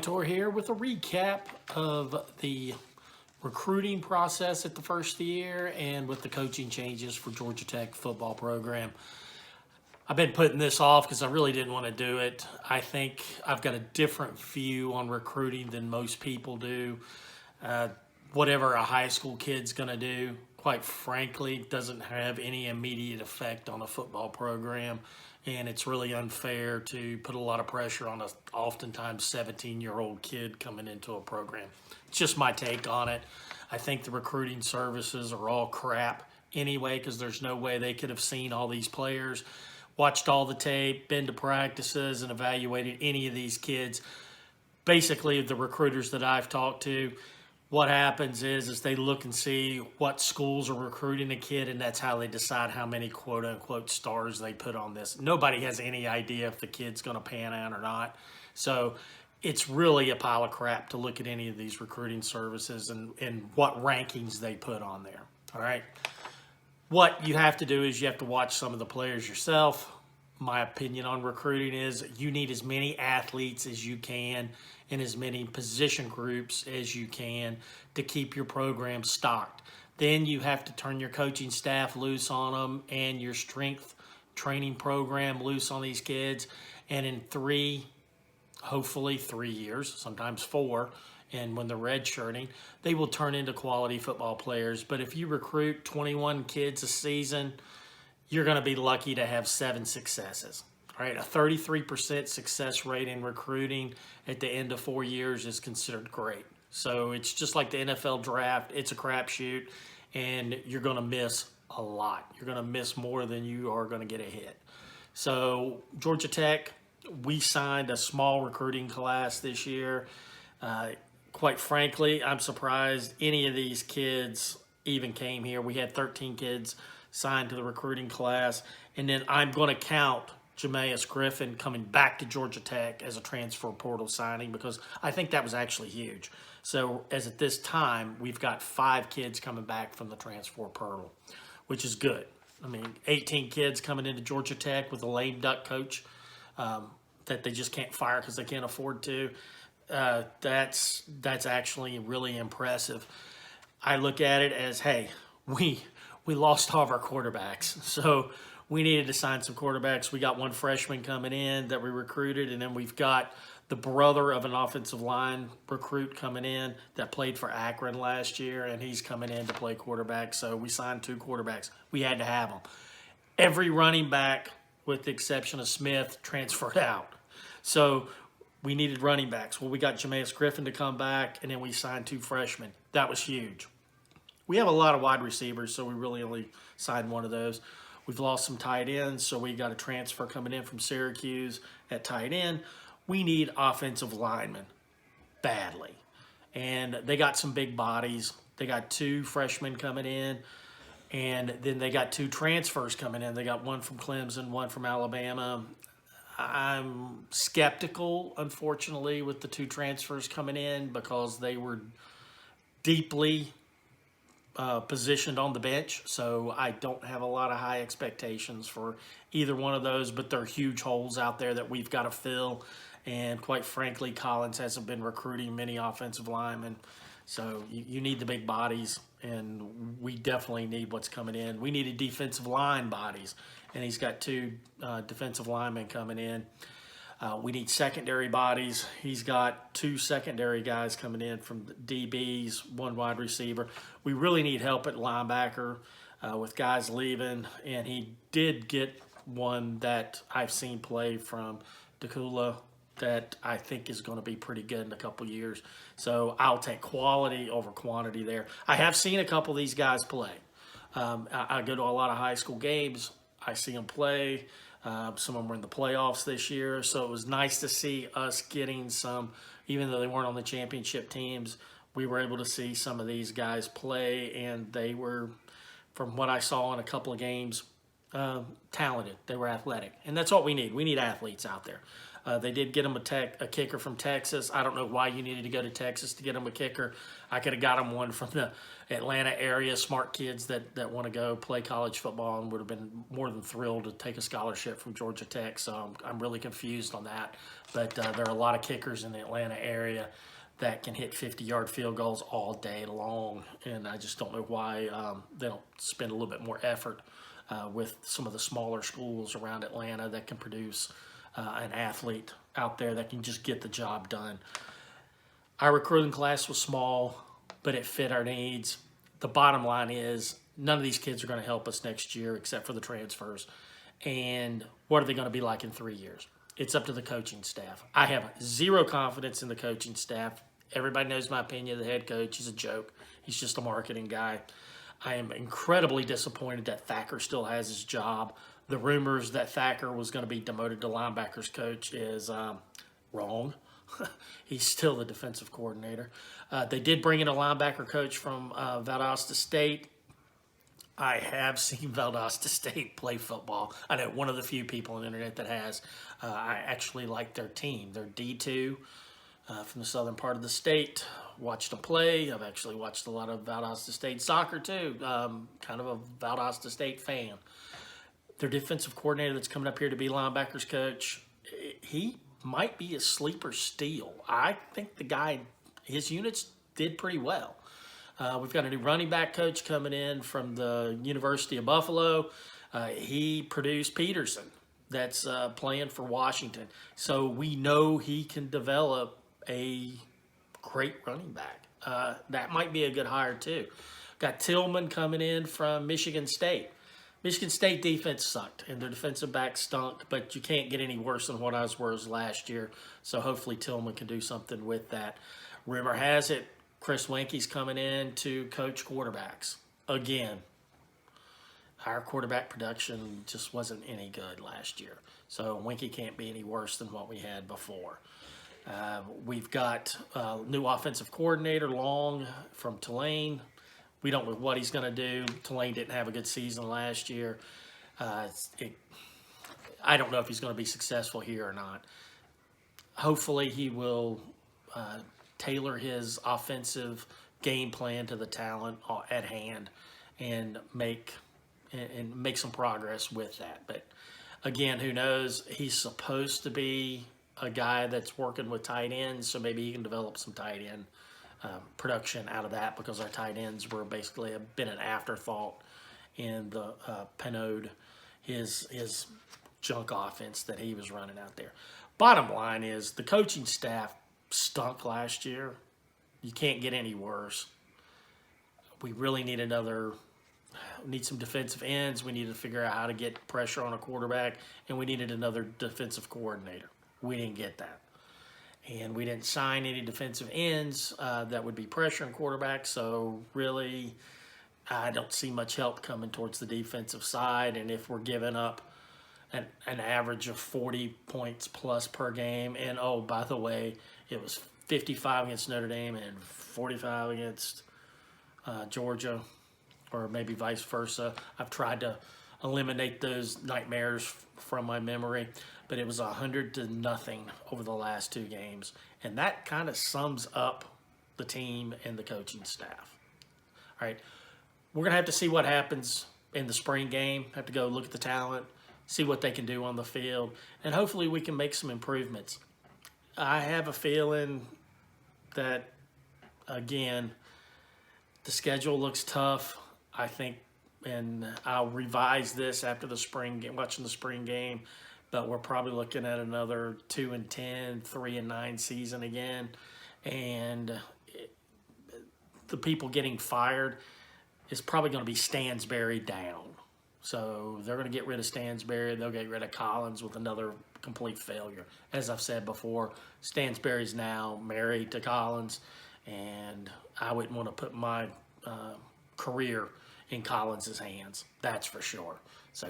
Tantor here with a recap of the recruiting process at the first of the year and with the coaching changes for Georgia Tech football program. I've been putting this off because I really didn't want to do it. I think I've got a different view on recruiting than most people do. Whatever a high school kid's going to do, quite frankly, doesn't have any immediate effect on a football program. And it's really unfair to put a lot of pressure on a oftentimes 17-year-old kid coming into a program. It's just my take on it. I think the recruiting services are all crap anyway because there's no way they could have seen all these players, watched all the tape, been to practices, and evaluated any of these kids. Basically, the recruiters that I've talked to, what happens is they look and see what schools are recruiting a kid, and that's how they decide how many quote-unquote stars they put on this. Nobody has any idea if the kid's going to pan out or not. So it's really a pile of crap to look at any of these recruiting services and what rankings they put on there, all right? What you have to do is you have to watch some of the players yourself. My opinion on recruiting is you need as many athletes as you can in as many position groups as you can to keep your program stocked. Then you have to turn your coaching staff loose on them and your strength training program loose on these kids. And in hopefully 3 years, sometimes 4, and when they're redshirting, they will turn into quality football players. But if you recruit 21 kids a season, you're going to be lucky to have 7 successes. All right, a 33% success rate in recruiting at the end of 4 years is considered great. So it's just like the NFL draft. It's a crapshoot, and you're going to miss a lot. You're going to miss more than you are going to get a hit. So Georgia Tech, we signed a small recruiting class this year. Quite frankly, I'm surprised any of these kids even came here. We had 13 kids signed to the recruiting class, and then I'm going to count Jameis Griffin coming back to Georgia Tech as a transfer portal signing because I think that was actually huge. So as at this time, we've got 5 kids coming back from the transfer portal, which is good. I mean, 18 kids coming into Georgia Tech with a lame duck coach that they just can't fire because they can't afford to. That's actually really impressive. I look at it as, hey, we lost all of our quarterbacks, so we needed to sign some quarterbacks. We got 1 freshman coming in that we recruited, and then we've got the brother of an offensive line recruit coming in that played for Akron last year, and he's coming in to play quarterback. So we signed 2 quarterbacks. We had to have them. Every running back, with the exception of Smith, transferred out. So we needed running backs. Well, we got Jameis Griffin to come back, and then we signed 2 freshmen. That was huge. We have a lot of wide receivers, so we really only signed 1 of those. We've lost some tight ends, so we got a transfer coming in from Syracuse at tight end. We need offensive linemen badly. And they got some big bodies. They got 2 freshmen coming in, and then they got 2 transfers coming in. They got 1 from Clemson, 1 from Alabama. I'm skeptical, unfortunately, with the 2 transfers coming in because they were deeply positioned on the bench, so I don't have a lot of high expectations for either one of those, but there are huge holes out there that we've got to fill, and quite frankly, Collins hasn't been recruiting many offensive linemen, so you need the big bodies, and we definitely need what's coming in. We needed defensive line bodies, and he's got 2 defensive linemen coming in. We need secondary bodies. He's got 2 secondary guys coming in from DBs, 1 wide receiver. We really need help at linebacker with guys leaving, and he did get 1 that I've seen play from Decula that I think is going to be pretty good in a couple years. So I'll take quality over quantity there. I have seen a couple of these guys play. I go to a lot of high school games. I see them play. Some of them were in the playoffs this year, so it was nice to see us getting some, even though they weren't on the championship teams, we were able to see some of these guys play, and they were, from what I saw in a couple of games, talented. They were athletic, and that's what we need. We need athletes out there. They did get him a kicker from Texas. I don't know why you needed to go to Texas to get him a kicker. I could have got him one from the Atlanta area, smart kids that want to go play college football, and would have been more than thrilled to take a scholarship from Georgia Tech. So I'm really confused on that. But there are a lot of kickers in the Atlanta area that can hit 50-yard field goals all day long, and I just don't know why they don't spend a little bit more effort with some of the smaller schools around Atlanta that can produce an athlete out there that can just get the job done. Our recruiting class was small, but it fit our needs. The bottom line is none of these kids are going to help us next year except for the transfers. And what are they going to be like in 3 years? It's up to the coaching staff. I have zero confidence in the coaching staff. Everybody knows my opinion of the head coach. He's a joke. He's just a marketing guy. I am incredibly disappointed that Thacker still has his job. The rumors that Thacker was going to be demoted to linebackers coach is wrong. He's still the defensive coordinator. They did bring in a linebacker coach from Valdosta State. I have seen Valdosta State play football. I know one of the few people on the internet that has. I actually like their team. They're D2 from the southern part of the state. Watched them play. I've actually watched a lot of Valdosta State soccer too. Kind of a Valdosta State fan. Their defensive coordinator that's coming up here to be linebackers coach, he might be a sleeper steal. I think the guy, his units did pretty well. We've got a new running back coach coming in from the University of Buffalo. He produced Peterson that's playing for Washington. So we know he can develop a great running back. That might be a good hire too. Got Tillman coming in from Michigan State. Michigan State defense sucked, and their defensive back stunk, but you can't get any worse than what ours was last year. So hopefully Tillman can do something with that. Rumor has it Chris Winke's coming in to coach quarterbacks. Again, our quarterback production just wasn't any good last year. So Winke can't be any worse than what we had before. We've got a new offensive coordinator, Long, from Tulane. We don't know what he's going to do. Tulane didn't have a good season last year. I don't know if he's going to be successful here or not. Hopefully he will tailor his offensive game plan to the talent at hand and make some progress with that. But again, who knows? He's supposed to be a guy that's working with tight ends, so maybe he can develop some tight end production out of that, because our tight ends were basically been an afterthought in the Pinode, his junk offense that he was running out there. Bottom line is the coaching staff stunk last year. You can't get any worse. We really need some defensive ends. We need to figure out how to get pressure on a quarterback, and we needed another defensive coordinator. We didn't get that. And we didn't sign any defensive ends that would be pressuring quarterbacks. So really, I don't see much help coming towards the defensive side. And if we're giving up an average of 40 points plus per game, and oh, by the way, it was 55 against Notre Dame and 45 against Georgia, or maybe vice versa. I've tried to eliminate those nightmares from my memory, but it was 100-0 over the last two games. And that kind of sums up the team and the coaching staff. All right, we're going to have to see what happens in the spring game. Have to go look at the talent, see what they can do on the field, and hopefully we can make some improvements. I have a feeling that, again, the schedule looks tough. I think, and I'll revise this after the spring game, watching the spring game, but we're probably looking at another 2-10, 3-9 season again. And the people getting fired is probably going to be Stansberry down. So they're going to get rid of Stansberry. They'll get rid of Collins with another complete failure. As I've said before, Stansberry's now married to Collins, and I wouldn't want to put my career in Collins' hands. That's for sure. So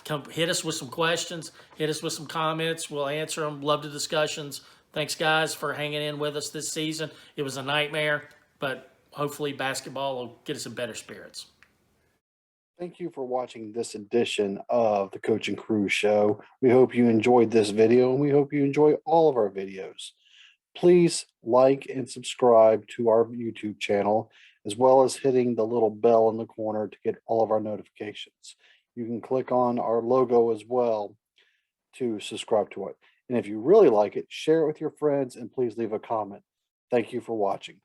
come hit us with some questions. Hit us with some comments. We'll answer them. Love the discussions. Thanks, guys, for hanging in with us this season. It was a nightmare, but hopefully basketball will get us in better spirits. Thank you for watching this edition of the Coach and Crew Show. We hope you enjoyed this video and we hope you enjoy all of our videos. Please like and subscribe to our YouTube channel, as well as hitting the little bell in the corner to get all of our notifications. You can click on our logo as well to subscribe to it. And if you really like it, share it with your friends and please leave a comment. Thank you for watching.